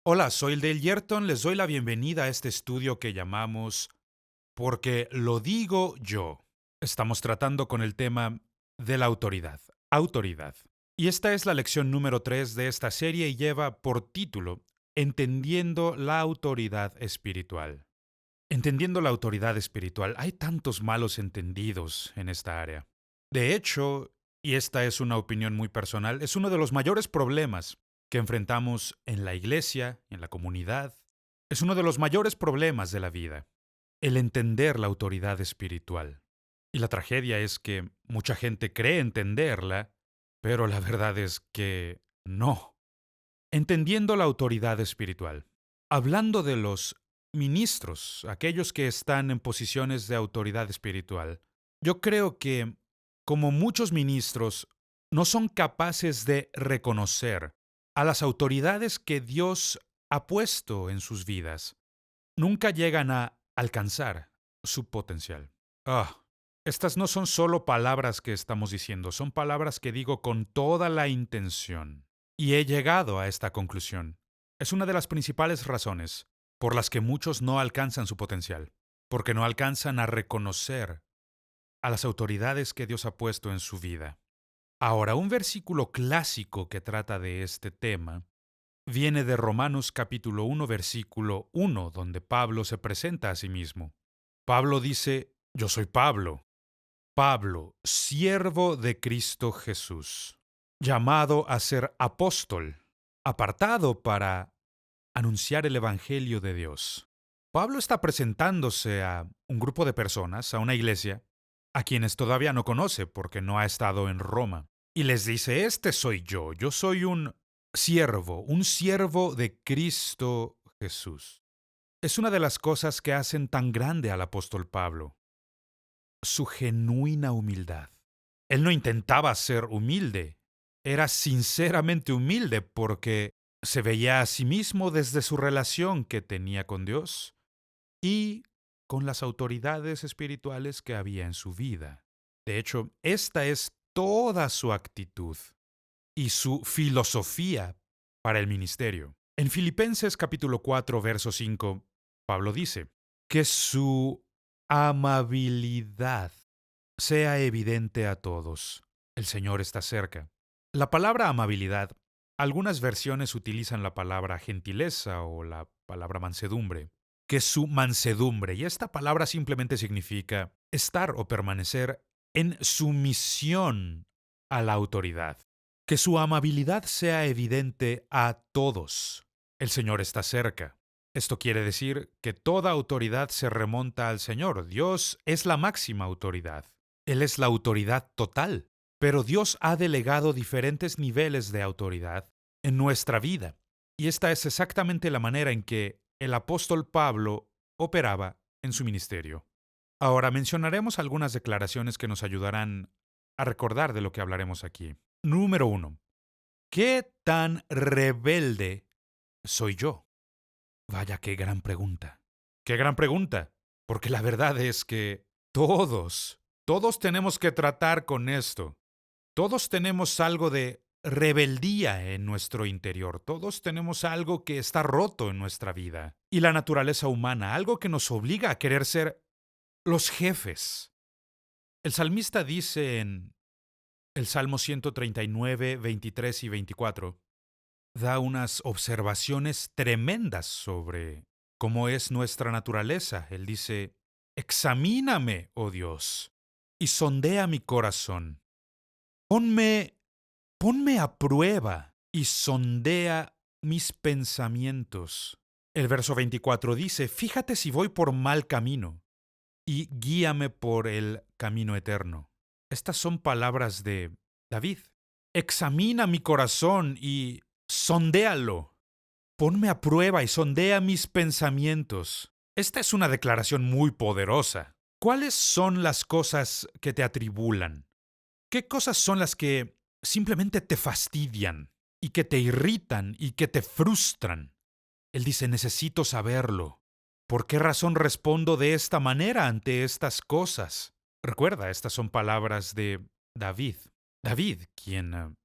Hola, soy el Dale Yerton. Les doy la bienvenida a este estudio que llamamos Porque lo digo yo. Estamos tratando con el tema de la autoridad. Autoridad. Y esta es la lección número 3 de esta serie y lleva por título Entendiendo la autoridad espiritual. Entendiendo la autoridad espiritual. Hay tantos malos entendidos en esta área. De hecho, y esta es una opinión muy personal, es uno de los mayores problemas que enfrentamos en la iglesia, en la comunidad. Es uno de los mayores problemas de la vida, el entender la autoridad espiritual. Y la tragedia es que mucha gente cree entenderla, pero la verdad es que no. Entendiendo la autoridad espiritual. Hablando de los ministros, aquellos que están en posiciones de autoridad espiritual, yo creo que, como muchos ministros, no son capaces de reconocer a las autoridades que Dios ha puesto en sus vidas. Nunca llegan a alcanzar su potencial. Ah, estas no son solo palabras que estamos diciendo, son palabras que digo con toda la intención. Y he llegado a esta conclusión. Es una de las principales razones por las que muchos no alcanzan su potencial, porque no alcanzan a reconocer a las autoridades que Dios ha puesto en su vida. Ahora, un versículo clásico que trata de este tema viene de Romanos capítulo 1, versículo 1, donde Pablo se presenta a sí mismo. Pablo dice, yo soy Pablo, Pablo, siervo de Cristo Jesús, llamado a ser apóstol, apartado para anunciar el Evangelio de Dios. Pablo está presentándose a un grupo de personas, a una iglesia, a quienes todavía no conoce porque no ha estado en Roma. Y les dice, este soy yo soy un siervo de Cristo Jesús. Es una de las cosas que hacen tan grande al apóstol Pablo, su genuina humildad. Él no intentaba ser humilde, era sinceramente humilde porque se veía a sí mismo desde su relación que tenía con Dios y con las autoridades espirituales que había en su vida. De hecho, esta es toda su actitud y su filosofía para el ministerio. En Filipenses capítulo 4, verso 5, Pablo dice que su amabilidad sea evidente a todos. El Señor está cerca. La palabra amabilidad, algunas versiones utilizan la palabra gentileza o la palabra mansedumbre, que su mansedumbre, y esta palabra simplemente significa estar o permanecer en sumisión a la autoridad. Que su amabilidad sea evidente a todos. El Señor está cerca. Esto quiere decir que toda autoridad se remonta al Señor. Dios es la máxima autoridad. Él es la autoridad total. Pero Dios ha delegado diferentes niveles de autoridad en nuestra vida. Y esta es exactamente la manera en que el apóstol Pablo operaba en su ministerio. Ahora mencionaremos algunas declaraciones que nos ayudarán a recordar de lo que hablaremos aquí. Número 1. ¿Qué tan rebelde soy yo? Vaya, qué gran pregunta. Qué gran pregunta. Porque la verdad es que todos tenemos que tratar con esto. Todos tenemos algo de rebeldía en nuestro interior. Todos tenemos algo que está roto en nuestra vida. Y la naturaleza humana, algo que nos obliga a querer ser los jefes. El salmista dice en el Salmo 139, 23 y 24, da unas observaciones tremendas sobre cómo es nuestra naturaleza. Él dice, examíname, oh Dios, y sondea mi corazón. Ponme, ponme a prueba y sondea mis pensamientos. El verso 24 dice, fíjate si voy por mal camino y guíame por el camino eterno. Estas son palabras de David. Examina mi corazón y sondéalo. Ponme a prueba y sondea mis pensamientos. Esta es una declaración muy poderosa. ¿Cuáles son las cosas que te atribulan? ¿Qué cosas son las que simplemente te fastidian y que te irritan y que te frustran? Él dice, necesito saberlo. ¿Por qué razón respondo de esta manera ante estas cosas? Recuerda, estas son palabras de David. David, quien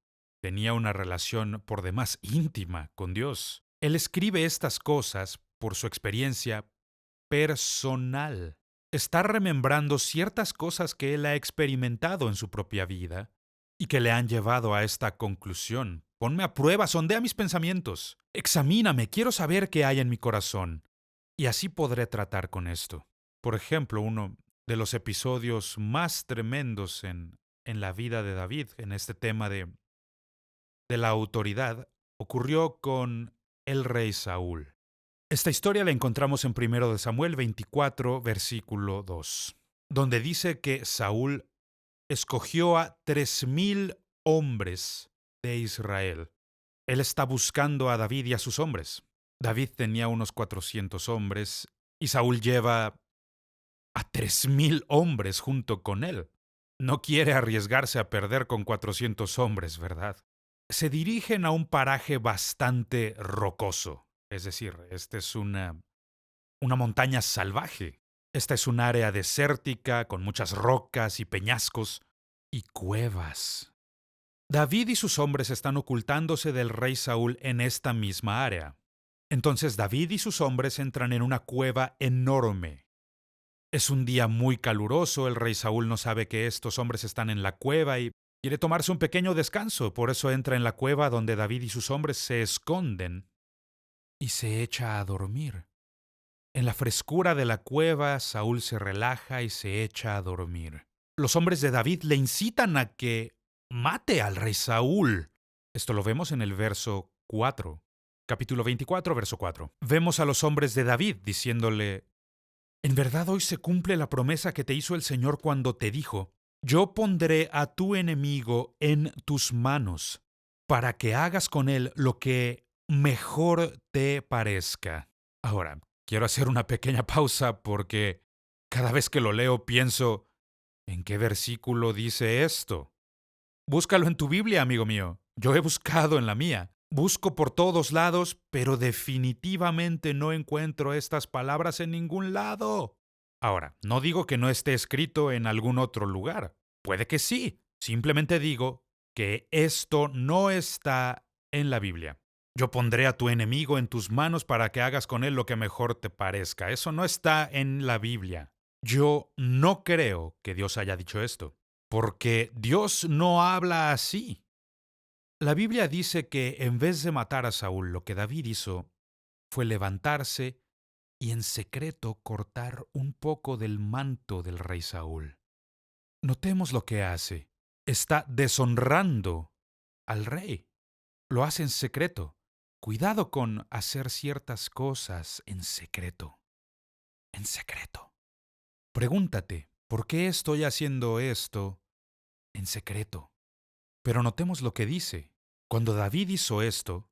tenía una relación por demás íntima con Dios. Él escribe estas cosas por su experiencia personal. Está remembrando ciertas cosas que él ha experimentado en su propia vida y que le han llevado a esta conclusión. Ponme a prueba, sondea mis pensamientos. Examíname, quiero saber qué hay en mi corazón. Y así podré tratar con esto. Por ejemplo, uno de los episodios más tremendos en la vida de David, en este tema de la autoridad, ocurrió con el rey Saúl. Esta historia la encontramos en 1 Samuel 24, versículo 2, donde dice que Saúl escogió a 3,000 hombres de Israel. Él está buscando a David y a sus hombres. David tenía unos 400 hombres y Saúl lleva a 3,000 hombres junto con él. No quiere arriesgarse a perder con 400 hombres, ¿verdad? Se dirigen a un paraje bastante rocoso. Es decir, esta es una montaña salvaje. Esta es un área desértica con muchas rocas y peñascos y cuevas. David y sus hombres están ocultándose del rey Saúl en esta misma área. Entonces David y sus hombres entran en una cueva enorme. Es un día muy caluroso, el rey Saúl no sabe que estos hombres están en la cueva y quiere tomarse un pequeño descanso, por eso entra en la cueva donde David y sus hombres se esconden y se echa a dormir. En la frescura de la cueva, Saúl se relaja y se echa a dormir. Los hombres de David le incitan a que mate al rey Saúl. Esto lo vemos en el verso 4, capítulo 24, verso 4. Vemos a los hombres de David diciéndole: «En verdad hoy se cumple la promesa que te hizo el Señor cuando te dijo: yo pondré a tu enemigo en tus manos, para que hagas con él lo que mejor te parezca». Ahora, quiero hacer una pequeña pausa porque cada vez que lo leo pienso, ¿en qué versículo dice esto? Búscalo en tu Biblia, amigo mío. Yo he buscado en la mía. Busco por todos lados, pero definitivamente no encuentro estas palabras en ningún lado. Ahora, no digo que no esté escrito en algún otro lugar. Puede que sí. Simplemente digo que esto no está en la Biblia. Yo pondré a tu enemigo en tus manos para que hagas con él lo que mejor te parezca. Eso no está en la Biblia. Yo no creo que Dios haya dicho esto, porque Dios no habla así. La Biblia dice que en vez de matar a Saúl, lo que David hizo fue levantarse y en secreto cortar un poco del manto del rey Saúl. Notemos lo que hace. Está deshonrando al rey. Lo hace en secreto. Cuidado con hacer ciertas cosas en secreto. En secreto. Pregúntate, ¿por qué estoy haciendo esto en secreto? Pero notemos lo que dice. Cuando David hizo esto,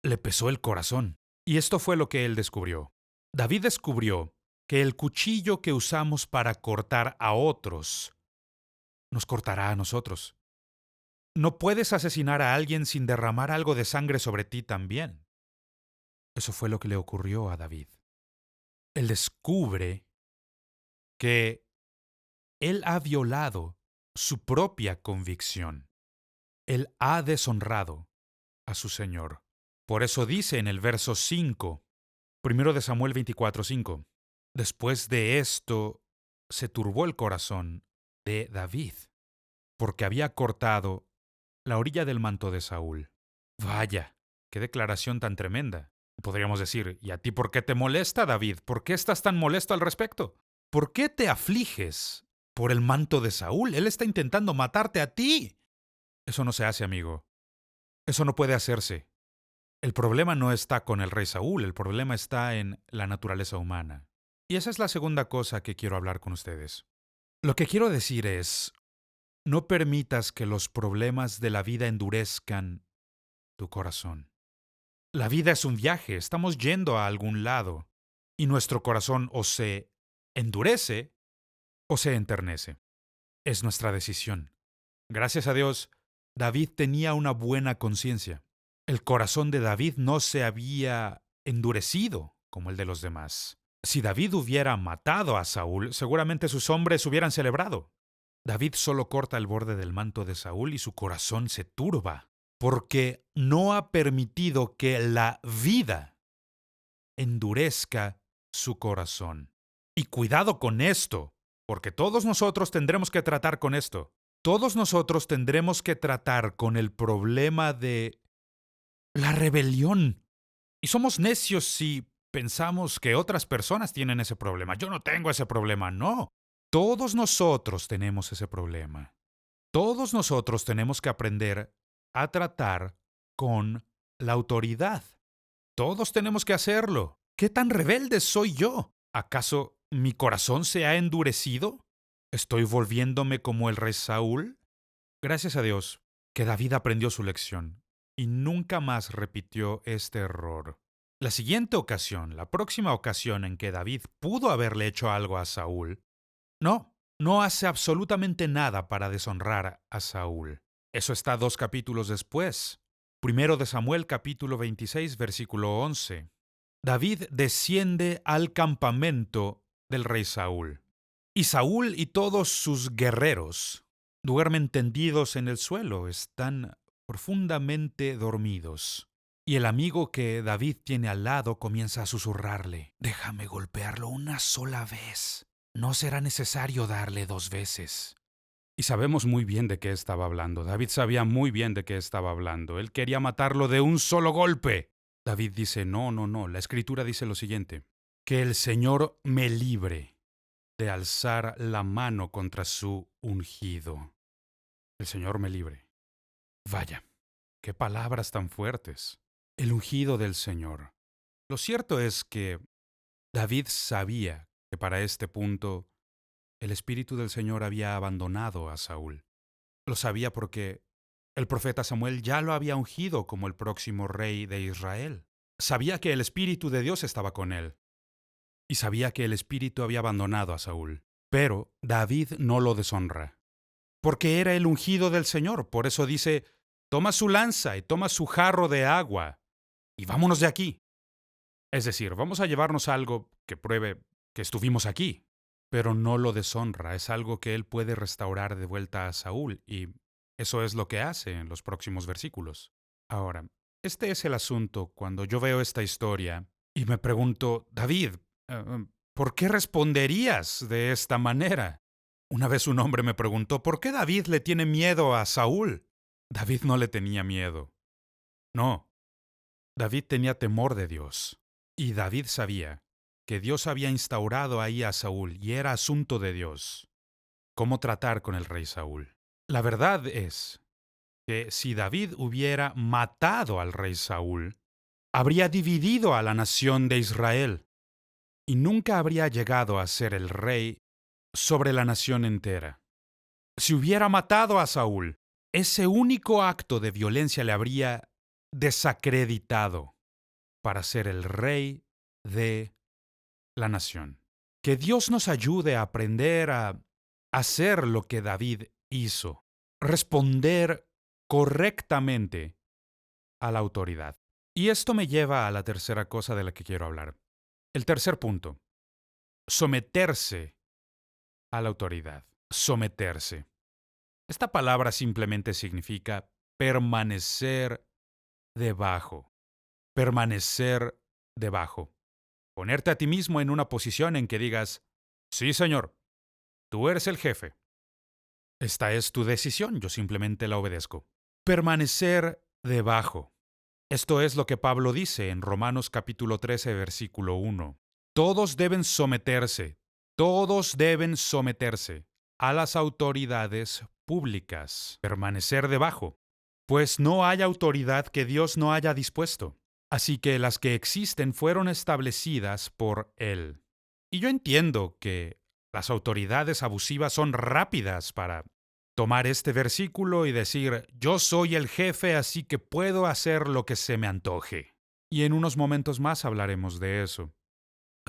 le pesó el corazón. Y esto fue lo que él descubrió. David descubrió que el cuchillo que usamos para cortar a otros nos cortará a nosotros. No puedes asesinar a alguien sin derramar algo de sangre sobre ti también. Eso fue lo que le ocurrió a David. Él descubre que él ha violado su propia convicción. Él ha deshonrado a su Señor. Por eso dice en el verso 5, 1 Samuel 24:5, después de esto se turbó el corazón de David, porque había cortado la orilla del manto de Saúl. Vaya, qué declaración tan tremenda. Podríamos decir, ¿y a ti por qué te molesta, David? ¿Por qué estás tan molesto al respecto? ¿Por qué te afliges por el manto de Saúl? Él está intentando matarte a ti. Eso no se hace, amigo. Eso no puede hacerse. El problema no está con el rey Saúl, el problema está en la naturaleza humana. Y esa es la segunda cosa que quiero hablar con ustedes. Lo que quiero decir es, no permitas que los problemas de la vida endurezcan tu corazón. La vida es un viaje, estamos yendo a algún lado, y nuestro corazón o se endurece o se enternece. Es nuestra decisión. Gracias a Dios, David tenía una buena conciencia. El corazón de David no se había endurecido como el de los demás. Si David hubiera matado a Saúl, seguramente sus hombres hubieran celebrado. David solo corta el borde del manto de Saúl y su corazón se turba, porque no ha permitido que la vida endurezca su corazón. Y cuidado con esto, porque todos nosotros tendremos que tratar con esto. Todos nosotros tendremos que tratar con el problema de la rebelión. Y somos necios si pensamos que otras personas tienen ese problema. Yo no tengo ese problema, no. Todos nosotros tenemos ese problema. Todos nosotros tenemos que aprender a tratar con la autoridad. Todos tenemos que hacerlo. ¿Qué tan rebelde soy yo? ¿Acaso mi corazón se ha endurecido? ¿Estoy volviéndome como el rey Saúl? Gracias a Dios que David aprendió su lección y nunca más repitió este error. La siguiente ocasión, la próxima ocasión en que David pudo haberle hecho algo a Saúl, no hace absolutamente nada para deshonrar a Saúl. Eso está 2 capítulos después. Primero de Samuel, capítulo 26, versículo 11. David desciende al campamento del rey Saúl. Y Saúl y todos sus guerreros duermen tendidos en el suelo, están profundamente dormidos. Y el amigo que David tiene al lado comienza a susurrarle: «Déjame golpearlo una sola vez. No será necesario darle 2 veces». Y sabemos muy bien de qué estaba hablando. David sabía muy bien de qué estaba hablando. Él quería matarlo de un solo golpe. David dice: no. La Escritura dice lo siguiente: que el Señor me libre de alzar la mano contra su ungido. El Señor me libre. Vaya, qué palabras tan fuertes. El ungido del Señor. Lo cierto es que David sabía que para este punto el Espíritu del Señor había abandonado a Saúl. Lo sabía porque el profeta Samuel ya lo había ungido como el próximo rey de Israel. Sabía que el Espíritu de Dios estaba con él. Y sabía que el Espíritu había abandonado a Saúl. Pero David no lo deshonra. Porque era el ungido del Señor. Por eso dice: toma su lanza y toma su jarro de agua y vámonos de aquí. Es decir, vamos a llevarnos algo que pruebe que estuvimos aquí. Pero no lo deshonra, es algo que él puede restaurar de vuelta a Saúl, y eso es lo que hace en los próximos versículos. Ahora, este es el asunto cuando yo veo esta historia y me pregunto: David, ¿por qué responderías de esta manera? Una vez un hombre me preguntó: ¿por qué David le tiene miedo a Saúl? David no le tenía miedo. No, David tenía temor de Dios. Y David sabía que Dios había instaurado ahí a Saúl y era asunto de Dios cómo tratar con el rey Saúl. La verdad es que si David hubiera matado al rey Saúl, habría dividido a la nación de Israel y nunca habría llegado a ser el rey sobre la nación entera. Si hubiera matado a Saúl, ese único acto de violencia le habría desacreditado para ser el rey de la nación. Que Dios nos ayude a aprender a hacer lo que David hizo, responder correctamente a la autoridad. Y esto me lleva a la tercera cosa de la que quiero hablar. El tercer punto: someterse a la autoridad. Someterse. Esta palabra simplemente significa permanecer debajo. Permanecer debajo. Ponerte a ti mismo en una posición en que digas: sí, Señor, tú eres el jefe. Esta es tu decisión, yo simplemente la obedezco. Permanecer debajo. Esto es lo que Pablo dice en Romanos capítulo 13, versículo 1. Todos deben someterse a las autoridades públicas. Permanecer debajo. Pues no hay autoridad que Dios no haya dispuesto. Así que las que existen fueron establecidas por Él. Y yo entiendo que las autoridades abusivas son rápidas para tomar este versículo y decir: yo soy el jefe, así que puedo hacer lo que se me antoje. Y en unos momentos más hablaremos de eso.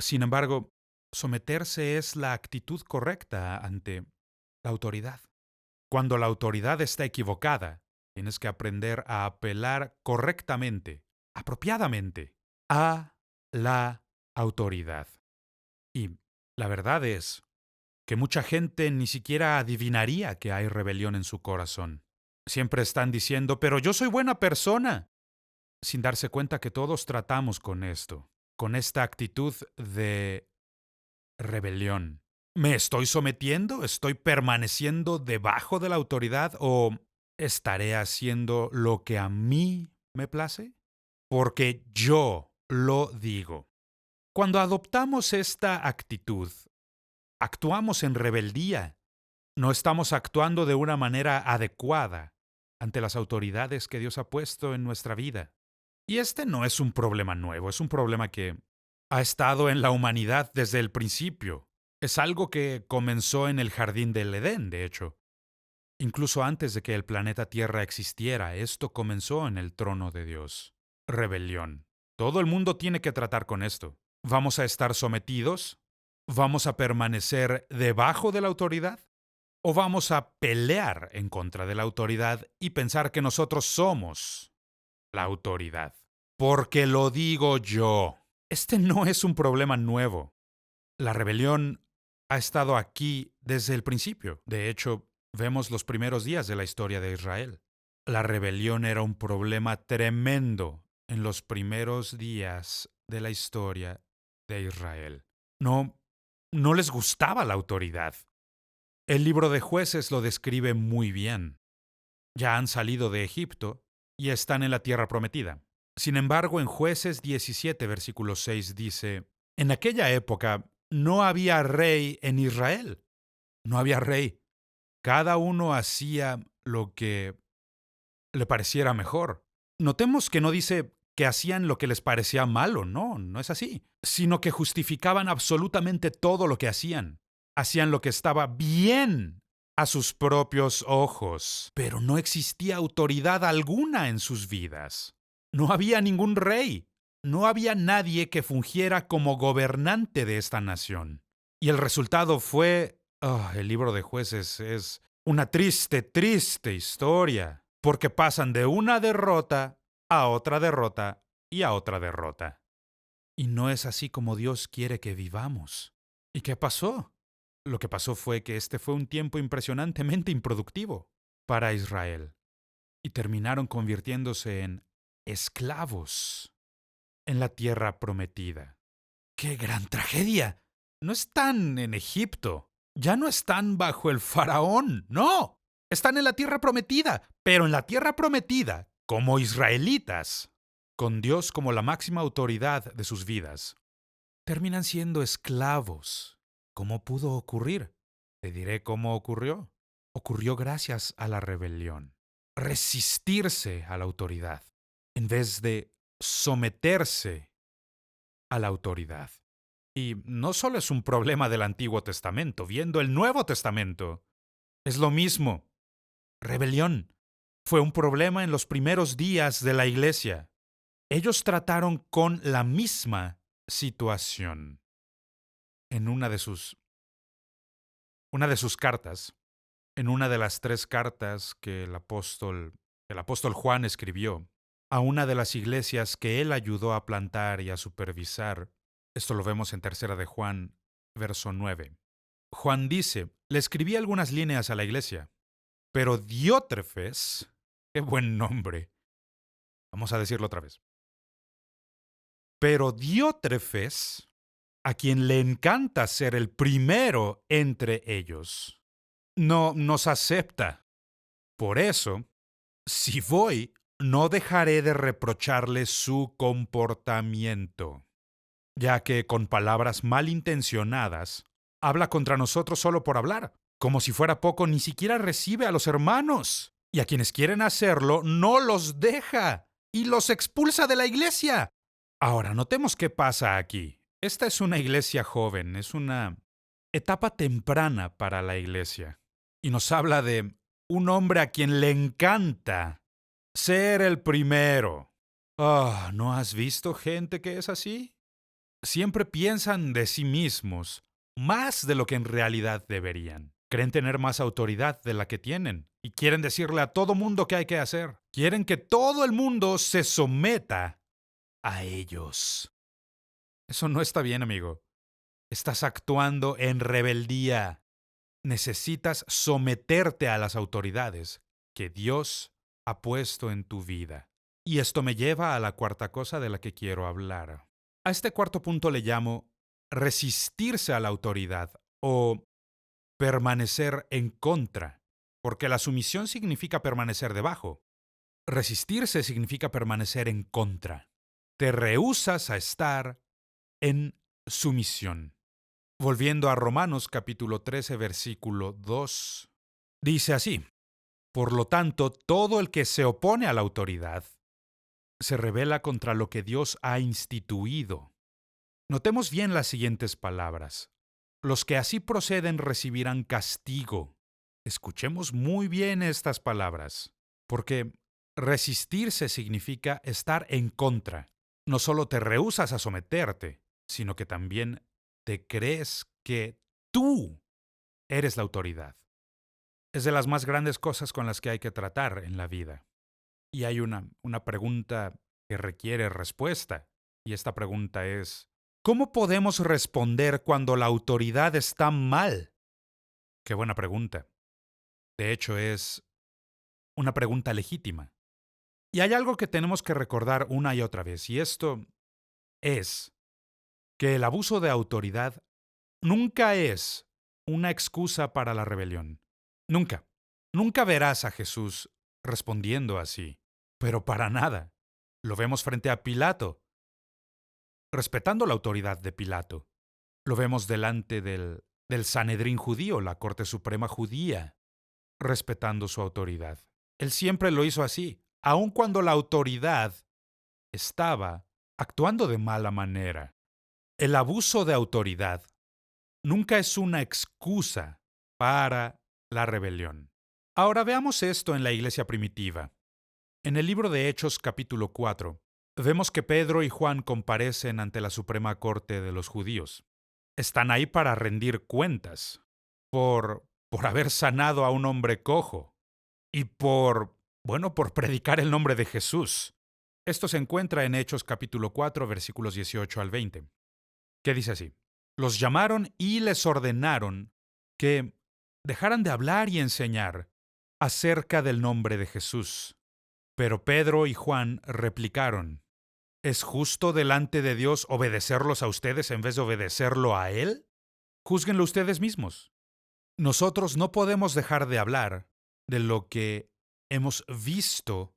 Sin embargo, someterse es la actitud correcta ante la autoridad. Cuando la autoridad está equivocada, tienes que aprender a apelar correctamente, apropiadamente, a la autoridad. Y la verdad es que mucha gente ni siquiera adivinaría que hay rebelión en su corazón. Siempre están diciendo: pero yo soy buena persona, sin darse cuenta que todos tratamos con esto. con esta actitud de rebelión. ¿Me estoy sometiendo? ¿Estoy permaneciendo debajo de la autoridad o estaré haciendo lo que a mí me place? Porque yo lo digo. Cuando adoptamos esta actitud, actuamos en rebeldía. No estamos actuando de una manera adecuada ante las autoridades que Dios ha puesto en nuestra vida. Y este no es un problema nuevo, es un problema que ha estado en la humanidad desde el principio. Es algo que comenzó en el jardín del Edén, de hecho. Incluso antes de que el planeta Tierra existiera, esto comenzó en el trono de Dios. Rebelión. Todo el mundo tiene que tratar con esto. ¿Vamos a estar sometidos? ¿Vamos a permanecer debajo de la autoridad? ¿O vamos a pelear en contra de la autoridad y pensar que nosotros somos la autoridad? Porque lo digo yo. Este no es un problema nuevo. La rebelión ha estado aquí desde el principio. De hecho, vemos los primeros días de la historia de Israel. La rebelión era un problema tremendo en los primeros días de la historia de Israel. No les gustaba la autoridad. El libro de Jueces lo describe muy bien. Ya han salido de Egipto y están en la tierra prometida. Sin embargo, en Jueces 17, versículo 6 dice, en aquella época no había rey en Israel. No había rey. Cada uno hacía lo que le pareciera mejor. Notemos que no dice que hacían lo que les parecía malo, no es así, sino que justificaban absolutamente todo lo que hacían. Hacían lo que estaba bien a sus propios ojos, pero no existía autoridad alguna en sus vidas. No había ningún rey, no había nadie que fungiera como gobernante de esta nación. Y el resultado fue, el libro de Jueces es una triste, triste historia, porque pasan de una derrota a otra derrota y a otra derrota. Y no es así como Dios quiere que vivamos. ¿Y qué pasó? Lo que pasó fue que este fue un tiempo impresionantemente improductivo para Israel. Y terminaron convirtiéndose en esclavos en la tierra prometida. ¡Qué gran tragedia! No están en Egipto. Ya no están bajo el faraón. No. Están en la tierra prometida. Pero en la tierra prometida, como israelitas, con Dios como la máxima autoridad de sus vidas, terminan siendo esclavos. ¿Cómo pudo ocurrir? Te diré cómo ocurrió. Ocurrió gracias a la rebelión. Resistirse a la autoridad en vez de someterse a la autoridad. Y no solo es un problema del Antiguo Testamento, viendo el Nuevo Testamento, es lo mismo. Rebelión. Fue un problema en los primeros días de la Iglesia. Ellos trataron con la misma situación. En una de sus cartas, en una de las 3 cartas que el apóstol Juan escribió a una de las iglesias que él ayudó a plantar y a supervisar. Esto lo vemos en Tercera de Juan, verso 9. Juan dice, le escribí algunas líneas a la iglesia, pero Diótrefes, qué buen nombre, vamos a decirlo otra vez, pero Diótrefes, a quien le encanta ser el primero entre ellos, no nos acepta. Por eso, si voy, no dejaré de reprocharle su comportamiento, ya que con palabras malintencionadas habla contra nosotros solo por hablar. Como si fuera poco, ni siquiera recibe a los hermanos. Y a quienes quieren hacerlo, no los deja y los expulsa de la iglesia. Ahora, notemos qué pasa aquí. Esta es una iglesia joven, es una etapa temprana para la iglesia. Y nos habla de un hombre a quien le encanta ser el primero. ¿No has visto gente que es así? Siempre piensan de sí mismos más de lo que en realidad deberían. Creen tener más autoridad de la que tienen y quieren decirle a todo mundo qué hay que hacer. Quieren que todo el mundo se someta a ellos. Eso no está bien, amigo. Estás actuando en rebeldía. Necesitas someterte a las autoridades que Dios ha puesto en tu vida. Y esto me lleva a la cuarta cosa de la que quiero hablar. A este cuarto punto le llamo resistirse a la autoridad o permanecer en contra, porque la sumisión significa permanecer debajo. Resistirse significa permanecer en contra. Te rehúsas a estar en sumisión. Volviendo a Romanos capítulo 13, versículo 2, dice así: Por lo tanto, todo el que se opone a la autoridad se rebela contra lo que Dios ha instituido. Notemos bien las siguientes palabras. Los que así proceden recibirán castigo. Escuchemos muy bien estas palabras, porque resistirse significa estar en contra. No solo te rehusas a someterte, sino que también te crees que tú eres la autoridad. Es de las más grandes cosas con las que hay que tratar en la vida. Y hay una pregunta que requiere respuesta. Y esta pregunta es: ¿cómo podemos responder cuando la autoridad está mal? Qué buena pregunta. De hecho, es una pregunta legítima. Y hay algo que tenemos que recordar una y otra vez, y esto es que el abuso de autoridad nunca es una excusa para la rebelión. Nunca. Nunca verás a Jesús respondiendo así. Pero para nada. Lo vemos frente a Pilato, respetando la autoridad de Pilato. Lo vemos delante del Sanedrín judío, la Corte Suprema judía, respetando su autoridad. Él siempre lo hizo así, aun cuando la autoridad estaba actuando de mala manera. El abuso de autoridad nunca es una excusa para la rebelión. Ahora veamos esto en la iglesia primitiva. En el libro de Hechos capítulo 4, vemos que Pedro y Juan comparecen ante la Suprema Corte de los judíos. Están ahí para rendir cuentas por haber sanado a un hombre cojo y por predicar el nombre de Jesús. Esto se encuentra en Hechos capítulo 4, versículos 18 al 20, que dice así: Los llamaron y les ordenaron que dejaran de hablar y enseñar acerca del nombre de Jesús. Pero Pedro y Juan replicaron: ¿Es justo delante de Dios obedecerlos a ustedes en vez de obedecerlo a Él? Júzguenlo ustedes mismos. Nosotros no podemos dejar de hablar de lo que hemos visto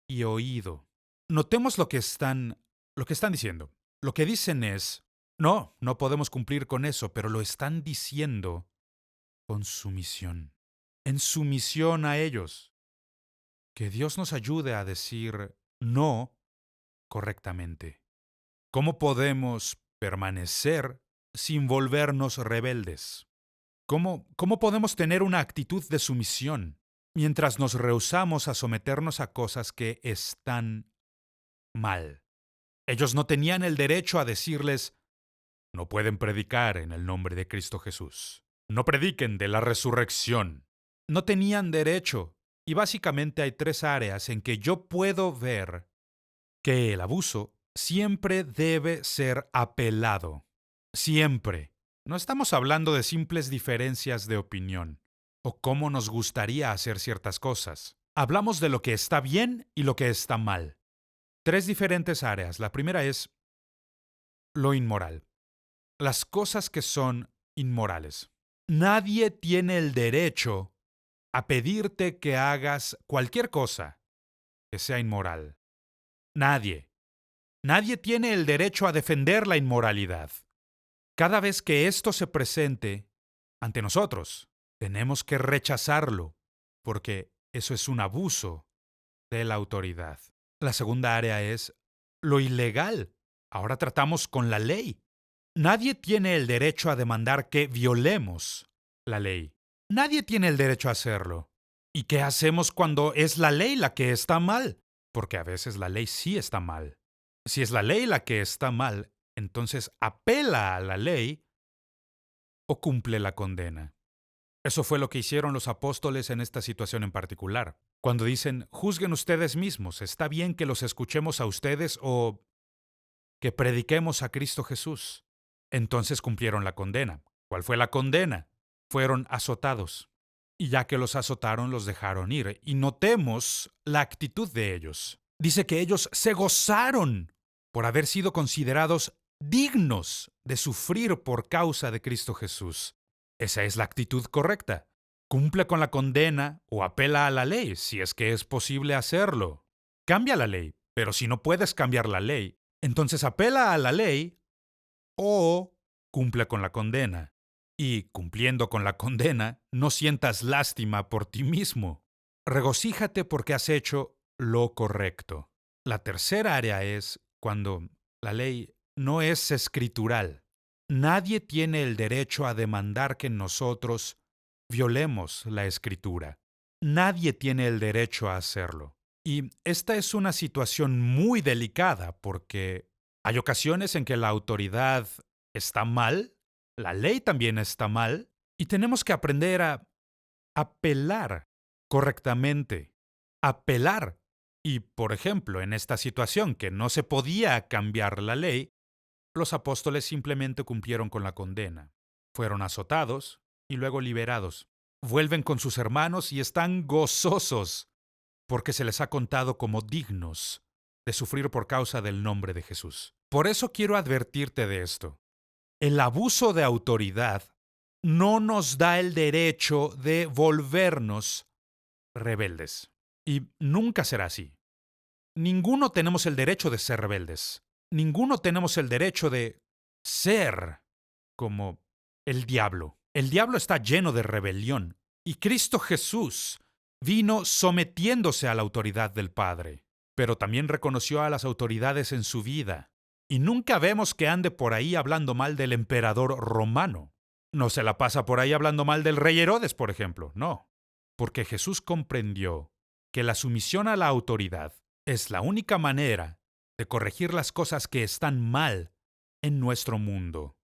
y oído. Notemos lo que están diciendo. Lo que dicen es: no podemos cumplir con eso, pero lo están diciendo con sumisión. En sumisión a ellos. Que Dios nos ayude a decir no correctamente. ¿Cómo podemos permanecer sin volvernos rebeldes? ¿Cómo podemos tener una actitud de sumisión mientras nos rehusamos a someternos a cosas que están mal? Ellos no tenían el derecho a decirles: no pueden predicar en el nombre de Cristo Jesús. No prediquen de la resurrección. No tenían derecho. Y básicamente hay tres áreas en que yo puedo ver que el abuso siempre debe ser apelado. Siempre. No estamos hablando de simples diferencias de opinión o cómo nos gustaría hacer ciertas cosas. Hablamos de lo que está bien y lo que está mal. Tres diferentes áreas. La primera es lo inmoral. Las cosas que son inmorales. Nadie tiene el derecho a pedirte que hagas cualquier cosa que sea inmoral. Nadie. Nadie tiene el derecho a defender la inmoralidad. Cada vez que esto se presente ante nosotros, tenemos que rechazarlo, porque eso es un abuso de la autoridad. La segunda área es lo ilegal. Ahora tratamos con la ley. Nadie tiene el derecho a demandar que violemos la ley. Nadie tiene el derecho a hacerlo. ¿Y qué hacemos cuando es la ley la que está mal? Porque a veces la ley sí está mal. Si es la ley la que está mal, entonces apela a la ley o cumple la condena. Eso fue lo que hicieron los apóstoles en esta situación en particular. Cuando dicen: juzguen ustedes mismos, ¿está bien que los escuchemos a ustedes o que prediquemos a Cristo Jesús? Entonces cumplieron la condena. ¿Cuál fue la condena? Fueron azotados. Y ya que los azotaron, los dejaron ir. Y notemos la actitud de ellos. Dice que ellos se gozaron por haber sido considerados dignos de sufrir por causa de Cristo Jesús. Esa es la actitud correcta. Cumple con la condena o apela a la ley, si es que es posible hacerlo. Cambia la ley, pero si no puedes cambiar la ley, entonces apela a la ley o cumple con la condena. Y, cumpliendo con la condena, no sientas lástima por ti mismo. Regocíjate porque has hecho lo correcto. La tercera área es cuando la ley no es escritural. Nadie tiene el derecho a demandar que nosotros violemos la escritura. Nadie tiene el derecho a hacerlo. Y esta es una situación muy delicada porque hay ocasiones en que la autoridad está mal, la ley también está mal, y tenemos que aprender a apelar correctamente. Apelar. Y, por ejemplo, en esta situación que no se podía cambiar la ley, los apóstoles simplemente cumplieron con la condena. Fueron azotados y luego liberados. Vuelven con sus hermanos y están gozosos porque se les ha contado como dignos de sufrir por causa del nombre de Jesús. Por eso quiero advertirte de esto. El abuso de autoridad no nos da el derecho de volvernos rebeldes. Y nunca será así. Ninguno tenemos el derecho de ser rebeldes. Ninguno tenemos el derecho de ser como el diablo. El diablo está lleno de rebelión. Y Cristo Jesús vino sometiéndose a la autoridad del Padre, pero también reconoció a las autoridades en su vida. Y nunca vemos que ande por ahí hablando mal del emperador romano. No se la pasa por ahí hablando mal del rey Herodes, por ejemplo, no. Porque Jesús comprendió que la sumisión a la autoridad es la única manera de corregir las cosas que están mal en nuestro mundo.